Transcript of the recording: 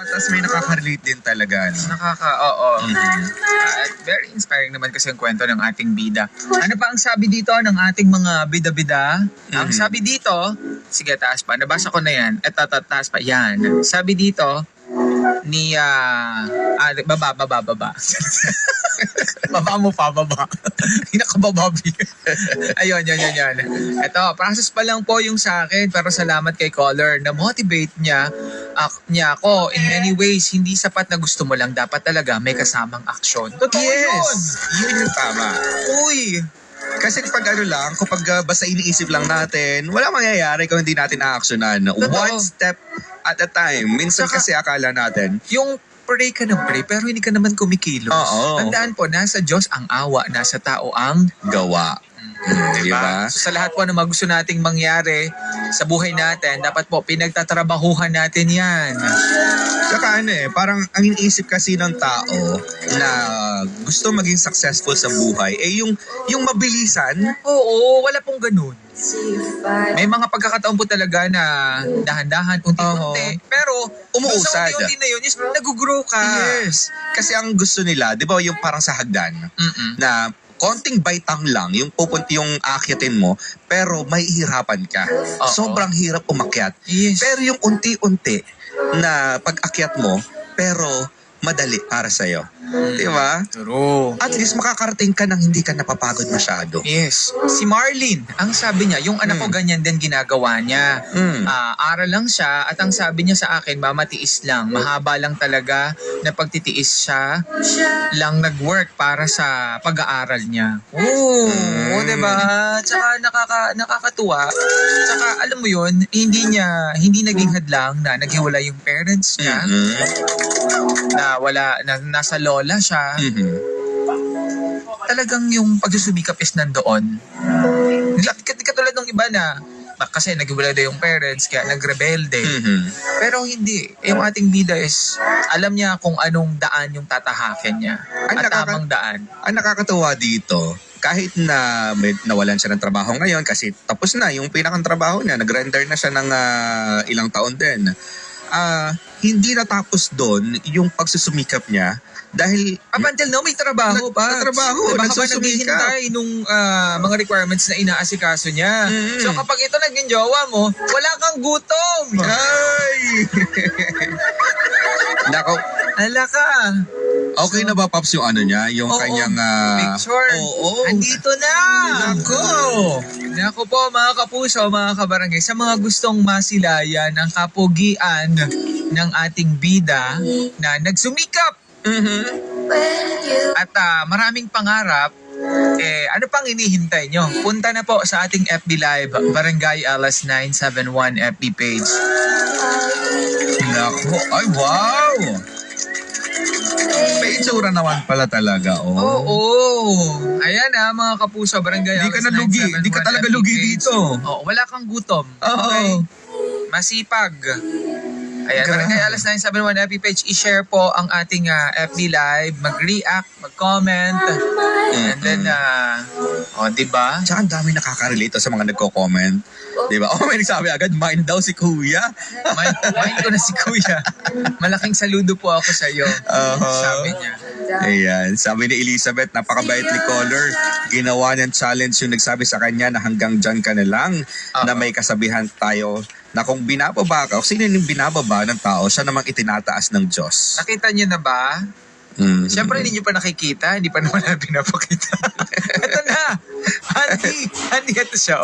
Tapos may nakaka-relate din talaga, no? Oo. At very inspiring naman kasi ang kwento ng ating bida. Ano pa ang sabi dito ng ating mga bida-bida? Ang sabi dito, sige, taas pa. Nabasa ko na yan. Taas pa. Yan. Sabi dito, ni, baba. Baba mo pa, baba. Pinakabababi. Ayun. Ito, process pa lang po yung sa akin, pero salamat kay caller. Na-motivate niya ako in many ways. Hindi sapat na gusto mo lang. Dapat talaga may kasamang aksyon. Totoo yun. Yun yung tama. Uy. Kasi kapag basta iniisip lang natin, wala mangyayari kung hindi natin a-actionan. One step at a time. Minsan Saka, kasi akala natin, yung pray ka ng pray, pero hindi ka naman kumikilos. Oo. Tandaan po, nasa Diyos ang awa, nasa tao ang gawa. Diba? So, sa lahat po na gusto nating mangyari sa buhay natin, dapat po pinagtatrabahuhan natin yan. Saka parang ang iniisip kasi ng tao na gusto maging successful sa buhay, yung mabilisan. Oo, wala pong ganun. May mga pagkakataon po talaga na dahan-dahan, unti-unti. Pero, umuusad. Sa unti-unti na yun, is nag-grow ka. Yes. Kasi ang gusto nila, di ba yung parang sa hagdan, na konting baitang lang, yung aakyatin mo, pero may hirapan ka. Sobrang hirap umakyat. Yes. Pero yung unti-unti na pag-akyat mo, pero madali para sa'yo. Di ba? True. At least makakarating ka nang hindi ka napapagod masyado. Yes. Si Marlene, ang sabi niya, yung anak ko ganyan din ginagawa niya. Aral lang siya at ang sabi niya sa akin, mama, tiis lang. Mahaba lang talaga na pagtitiis siya lang nag-work para sa pag-aaral niya. Oo, diba? Tsaka nakakatuwa. Tsaka alam mo yun, hindi naging hadlang na naghiwalay yung parents niya. Na nasa lola siya. Talagang yung pagsusumikap is nandoon. Katulad ng iba na kasi naghiwalay daw yung parents kaya nagrebelde. Pero hindi. Yung ating bida is alam niya kung anong daan yung tatahakin niya. At tamang daan. Ang nakakatuwa dito, kahit na nawalan siya ng trabaho ngayon kasi tapos na yung pinakang trabaho niya, nag-render na siya ng ilang taon din. Hindi natapos doon yung pagsusumikap niya dahil up until now may trabaho pa. Trabaho, diba, nagsusumikap. naghihintay nung mga requirements na inaasikaso niya. So kapag ito naging jowa mo, wala kang gutom. Ay! Nako. Hala ka. Okay na ba, Pops, yung niya? Yung kanyang picture. Andito na. Nako po, mga kapuso, mga kabarangay, sa mga gustong masilayan ang kapugian ng ating bida na nagsumikap at maraming pangarap, ano pang inihintay nyo? Punta na po sa ating FB Live, Barangay Alas 971 FB page. Nako, ay wow! May itsura naman pala talaga, Oo. Ayan mga kapuso, Barangay Di ka Alas na lugi, 971 di ka talaga FB lugi page. dito. Wala kang gutom. Okay? Masipag. Ayan, Barangay Alas 971 FB page, i-share po ang ating FB Live, mag-react, mag-comment, and then, diba? Tsaka ang dami nakaka-relate sa mga nagko-comment. Diba? May nagsabi agad, mine daw si Kuya. Mine ko na si Kuya. Malaking saludo po ako sa iyo. Sabi niya. Ayan, sabi ni Elizabeth, napakabait ni caller. Ginawa niyang challenge yung nagsabi sa kanya na hanggang dyan ka na lang, na may kasabihan tayo na kung binababa ka, o sino yung binababa ng tao, siya namang itinataas ng Diyos. Nakita niyo na ba? Siyempre hindi niyo pa nakikita, hindi pa naman na pinapakita. Ito na! Handy, ito siya,